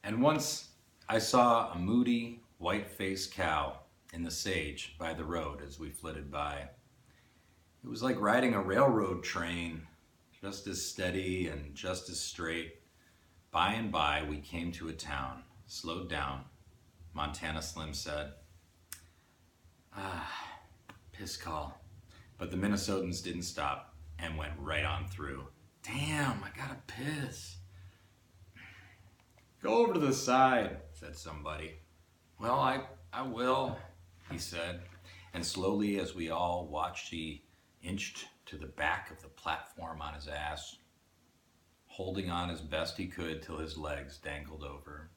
And once I saw a moody, white-faced cow in the sage by the road as we flitted by. It was like riding a railroad train, just as steady and just as straight. By and by, we came to a town, slowed down. Montana Slim said, piss call. But the Minnesotans didn't stop and went right on through. Damn, I gotta piss. Go over to the side, said somebody. Well, I will, he said. And slowly, as we all watched, he inched to the back of the platform on his ass, holding on as best he could till his legs dangled over.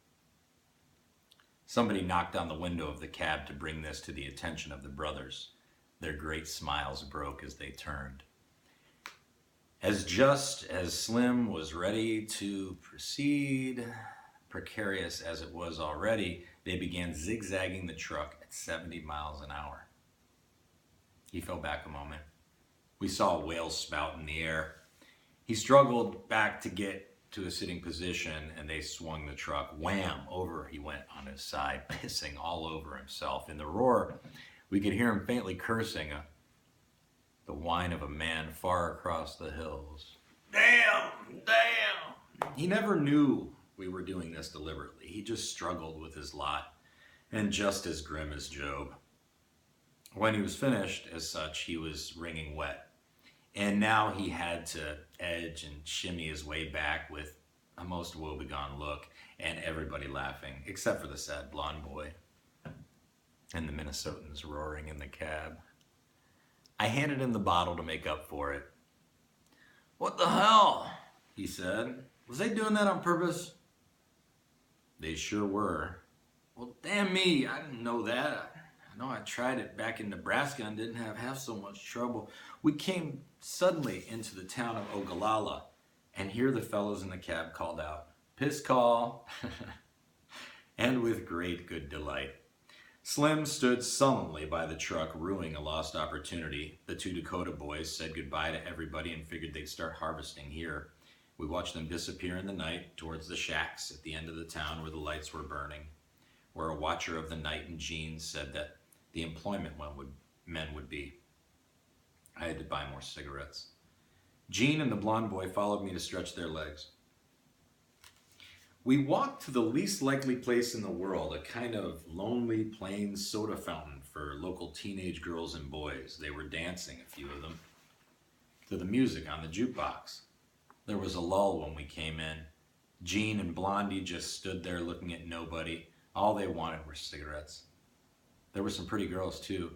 Somebody knocked on the window of the cab to bring this to the attention of the brothers. Their great smiles broke as they turned. Just as Slim was ready to proceed, precarious as it was already, they began zigzagging the truck at 70 miles an hour. He fell back a moment. We saw a whale's spout in the air. He struggled back to get to a sitting position, and they swung the truck. Wham! Over he went on his side, pissing all over himself. In the roar, we could hear him faintly cursing, the whine of a man far across the hills. Damn! Damn! He never knew we were doing this deliberately. He just struggled with his lot, and just as grim as Job. When he was finished, as such, he was wringing wet. And now he had to edge and shimmy his way back with a most woebegone look, and everybody laughing, except for the sad blonde boy and the Minnesotans roaring in the cab. I handed him the bottle to make up for it. What the hell? He said. Was they doing that on purpose? They sure were. Well, damn me, I didn't know that. I know I tried it back in Nebraska and didn't have half so much trouble. We came suddenly into the town of Ogallala, and here the fellows in the cab called out, piss call, and with great good delight. Slim stood sullenly by the truck, ruining a lost opportunity. The two Dakota boys said goodbye to everybody and figured they'd start harvesting here. We watched them disappear in the night towards the shacks at the end of the town where the lights were burning, where a watcher of the night in jeans said that the employment men would be. I had to buy more cigarettes. Jean and the blonde boy followed me to stretch their legs. We walked to the least likely place in the world, a kind of lonely plain soda fountain for local teenage girls and boys. They were dancing, a few of them, to the music on the jukebox. There was a lull when we came in. Jean and Blondie just stood there looking at nobody. All they wanted were cigarettes. There were some pretty girls too.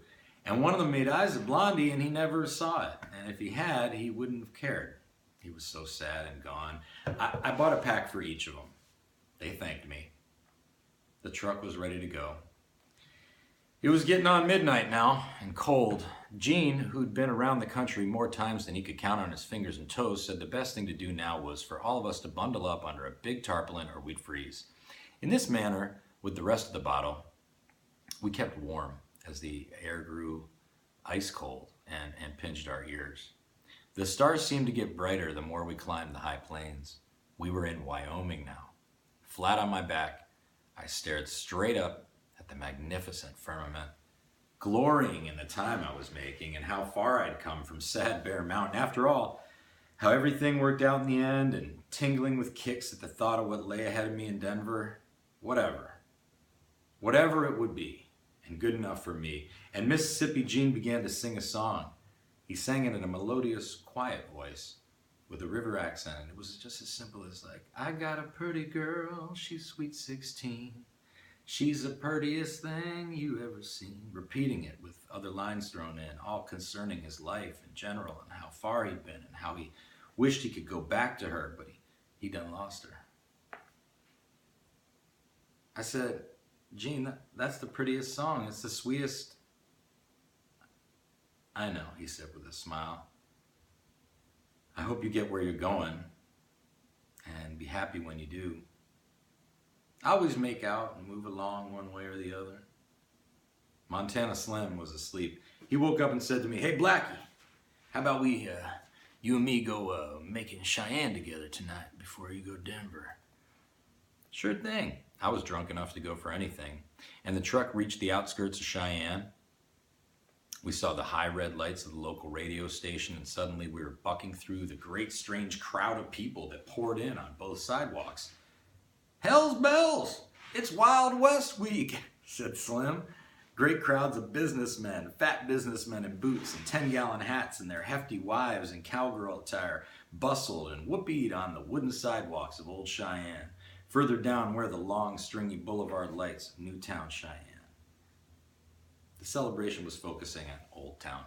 And one of them made eyes at Blondie and he never saw it. And if he had, he wouldn't have cared. He was so sad and gone. I bought a pack for each of them. They thanked me. The truck was ready to go. It was getting on midnight now and cold. Gene, who'd been around the country more times than he could count on his fingers and toes, said the best thing to do now was for all of us to bundle up under a big tarpaulin or we'd freeze. In this manner, with the rest of the bottle, we kept warm as the air grew ice cold and pinched our ears. The stars seemed to get brighter the more we climbed the high plains. We were in Wyoming now. Flat on my back, I stared straight up at the magnificent firmament, glorying in the time I was making and how far I'd come from sad Bear Mountain. After all, how everything worked out in the end, and tingling with kicks at the thought of what lay ahead of me in Denver. Whatever it would be, and good enough for me. And Mississippi Gene began to sing a song. He sang it in a melodious, quiet voice with a river accent. And it was just as simple as like, I got a pretty girl, she's sweet 16. She's the prettiest thing you ever seen. Repeating it with other lines thrown in, all concerning his life in general and how far he'd been and how he wished he could go back to her, but he done lost her. I said, Gene, that's the prettiest song. It's the sweetest. I know, he said with a smile. I hope you get where you're going and be happy when you do. I always make out and move along one way or the other. Montana Slim was asleep. He woke up and said to me, hey, Blackie, how about you and me go making Cheyenne together tonight before you go to Denver? Sure thing. I was drunk enough to go for anything. And the truck reached the outskirts of Cheyenne. We saw the high red lights of the local radio station, and suddenly we were bucking through the great strange crowd of people that poured in on both sidewalks. "Hell's bells! It's Wild West week," said Slim. Great crowds of businessmen, fat businessmen in boots and 10-gallon hats, and their hefty wives in cowgirl attire bustled and whooped on the wooden sidewalks of Old Cheyenne, further down where the long, stringy boulevard lights of Newtown, Cheyenne. The celebration was focusing on Old Town.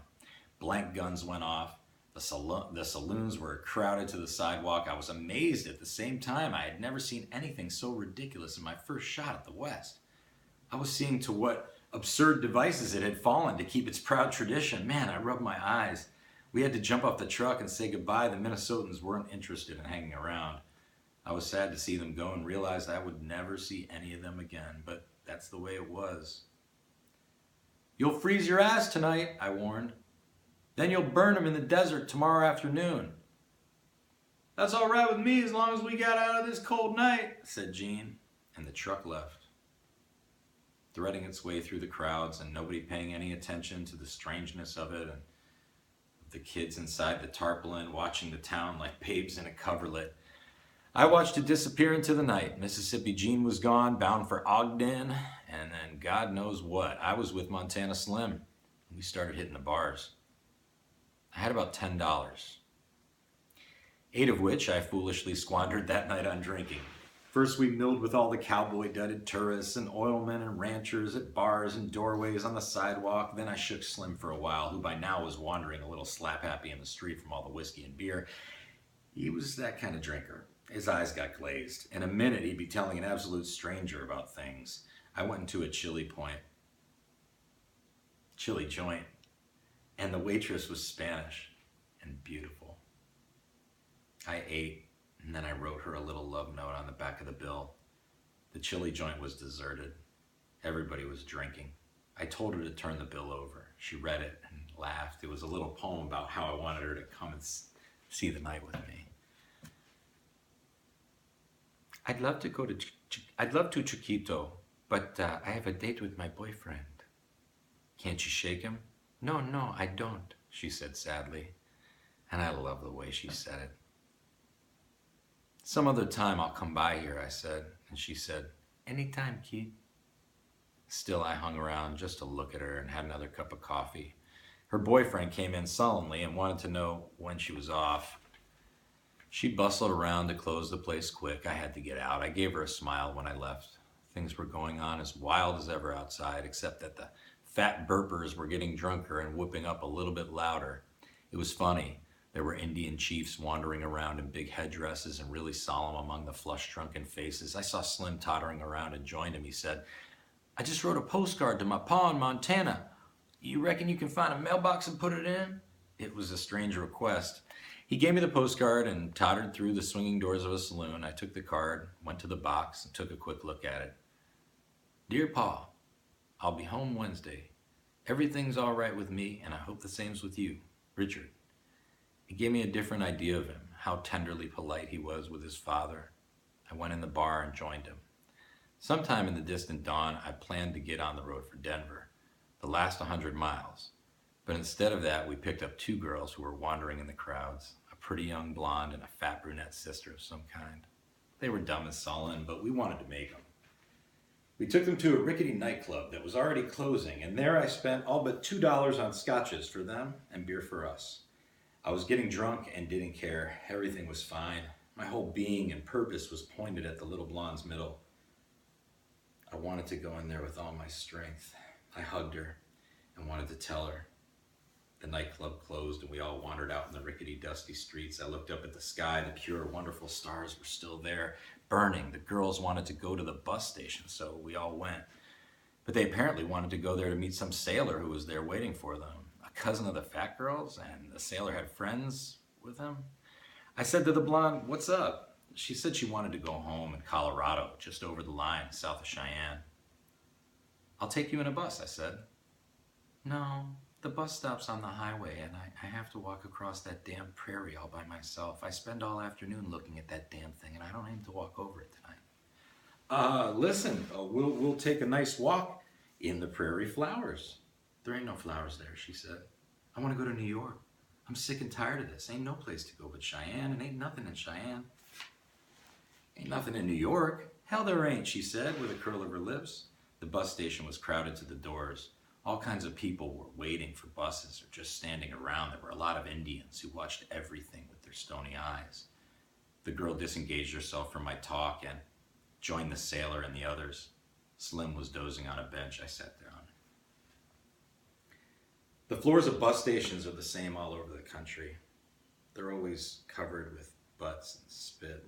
Blank guns went off. The saloons were crowded to the sidewalk. I was amazed at the same time. I had never seen anything so ridiculous in my first shot at the West. I was seeing to what absurd devices it had fallen to keep its proud tradition. Man, I rubbed my eyes. We had to jump off the truck and say goodbye. The Minnesotans weren't interested in hanging around. I was sad to see them go and realized I would never see any of them again, but that's the way it was. "You'll freeze your ass tonight," I warned. "Then you'll burn them in the desert tomorrow afternoon." "That's all right with me as long as we got out of this cold night," said Gene, and the truck left, threading its way through the crowds and nobody paying any attention to the strangeness of it, and the kids inside the tarpaulin watching the town like babes in a coverlet. I watched it disappear into the night. Mississippi Gene was gone, bound for Ogden, and then God knows what. I was with Montana Slim. We started hitting the bars. I had about $10, 8 of which I foolishly squandered that night on drinking. First, we milled with all the cowboy-dudded tourists and oilmen and ranchers at bars and doorways on the sidewalk. Then I shook Slim for a while, who by now was wandering a little slap-happy in the street from all the whiskey and beer. He was that kind of drinker. His eyes got glazed. In a minute, he'd be telling an absolute stranger about things. I went into a chili joint, and the waitress was Spanish and beautiful. I ate, and then I wrote her a little love note on the back of the bill. The chili joint was deserted. Everybody was drinking. I told her to turn the bill over. She read it and laughed. It was a little poem about how I wanted her to come and see the night with me. I'd love to Chiquito, but I have a date with my boyfriend." "Can't you shake him?" No, I don't," she said sadly. And I love the way she said it. "Some other time I'll come by here," I said. And she said, "Anytime, Keith." Still, I hung around just to look at her and had another cup of coffee. Her boyfriend came in sullenly and wanted to know when she was off. She bustled around to close the place quick. I had to get out. I gave her a smile when I left. Things were going on as wild as ever outside, except that the fat burpers were getting drunker and whooping up a little bit louder. It was funny. There were Indian chiefs wandering around in big headdresses and really solemn among the flush, drunken faces. I saw Slim tottering around and joined him. He said, "I just wrote a postcard to my pa in Montana. You reckon you can find a mailbox and put it in?" It was a strange request. He gave me the postcard and tottered through the swinging doors of a saloon. I took the card, went to the box, and took a quick look at it. "Dear Pa, I'll be home Wednesday. Everything's all right with me, and I hope the same's with you. Richard." It gave me a different idea of him, how tenderly polite he was with his father. I went in the bar and joined him. Sometime in the distant dawn, I planned to get on the road for Denver, the last 100 miles. But instead of that, we picked up 2 girls who were wandering in the crowds, a pretty young blonde and a fat brunette sister of some kind. They were dumb and sullen, but we wanted to make them. We took them to a rickety nightclub that was already closing, and there I spent all but $2 on scotches for them and beer for us. I was getting drunk and didn't care. Everything was fine. My whole being and purpose was pointed at the little blonde's middle. I wanted to go in there with all my strength. I hugged her and wanted to tell her. The nightclub closed and we all wandered out in the rickety, dusty streets. I looked up at the sky. The pure, wonderful stars were still there, burning. The girls wanted to go to the bus station, so we all went. But they apparently wanted to go there to meet some sailor who was there waiting for them, a cousin of the fat girls, and the sailor had friends with him. I said to the blonde, "What's up?" She said she wanted to go home in Colorado, just over the line, south of Cheyenne. "I'll take you in a bus," I said. "No. The bus stops on the highway, and I have to walk across that damn prairie all by myself. I spend all afternoon looking at that damn thing, and I don't aim to walk over it tonight." Listen, we'll take a nice walk in the prairie flowers. There ain't no flowers there, she said. I want to go to New York. I'm sick and tired of this. Ain't no place to go but Cheyenne, and ain't nothing in Cheyenne. Ain't nothing in New York. Hell, there ain't, she said with a curl of her lips. The bus station was crowded to the doors. All kinds of people were waiting for buses or just standing around. There were a lot of Indians who watched everything with their stony eyes. The girl disengaged herself from my talk and joined the sailor and the others. Slim was dozing on a bench. I sat down. The floors of bus stations are the same all over the country. They're always covered with butts and spit.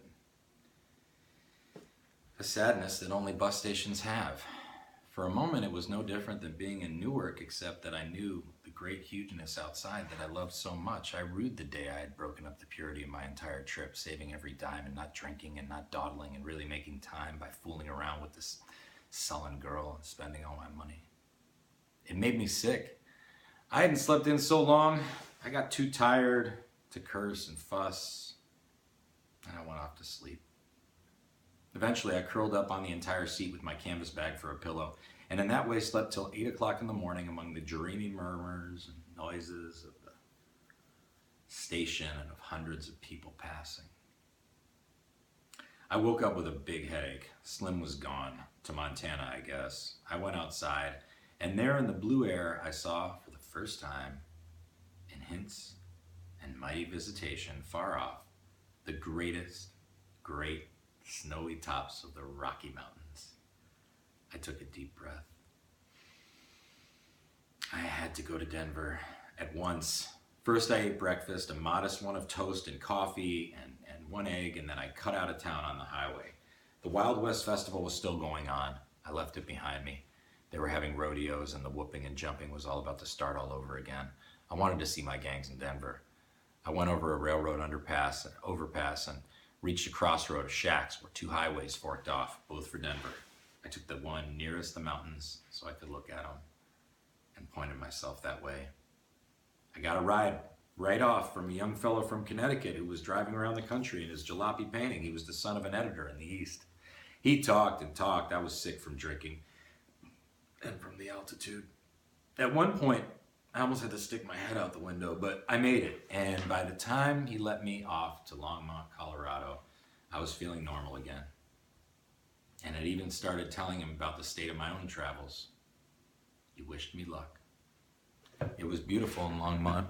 A sadness that only bus stations have. For a moment, it was no different than being in Newark, except that I knew the great hugeness outside that I loved so much. I rued the day I had broken up the purity of my entire trip, saving every dime and not drinking and not dawdling and really making time by fooling around with this sullen girl and spending all my money. It made me sick. I hadn't slept in so long. I got too tired to curse and fuss, and I went off to sleep. Eventually, I curled up on the entire seat with my canvas bag for a pillow, and in that way slept till 8 o'clock in the morning among the dreamy murmurs and noises of the station and of hundreds of people passing. I woke up with a big headache. Slim was gone, to Montana, I guess. I went outside, and there in the blue air I saw, for the first time, in hints and mighty visitation far off, the great snowy tops of the Rocky Mountains. I took a deep breath. I had to go to Denver at once. First I ate breakfast, a modest one of toast and coffee and one egg, and then I cut out of town on the highway. The Wild West Festival was still going on. I left it behind me. They were having rodeos and the whooping and jumping was all about to start all over again. I wanted to see my gangs in Denver. I went over a railroad overpass and reached a crossroad of shacks where two highways forked off, both for Denver. I took the one nearest the mountains so I could look at them and pointed myself that way. I got a ride right off from a young fellow from Connecticut who was driving around the country in his jalopy painting. He was the son of an editor in the East. He talked and talked. I was sick from drinking and from the altitude. At one point, I almost had to stick my head out the window, but I made it. And by the time he let me off to Longmont, Colorado, I was feeling normal again. And I'd even started telling him about the state of my own travels. He wished me luck. It was beautiful in Longmont.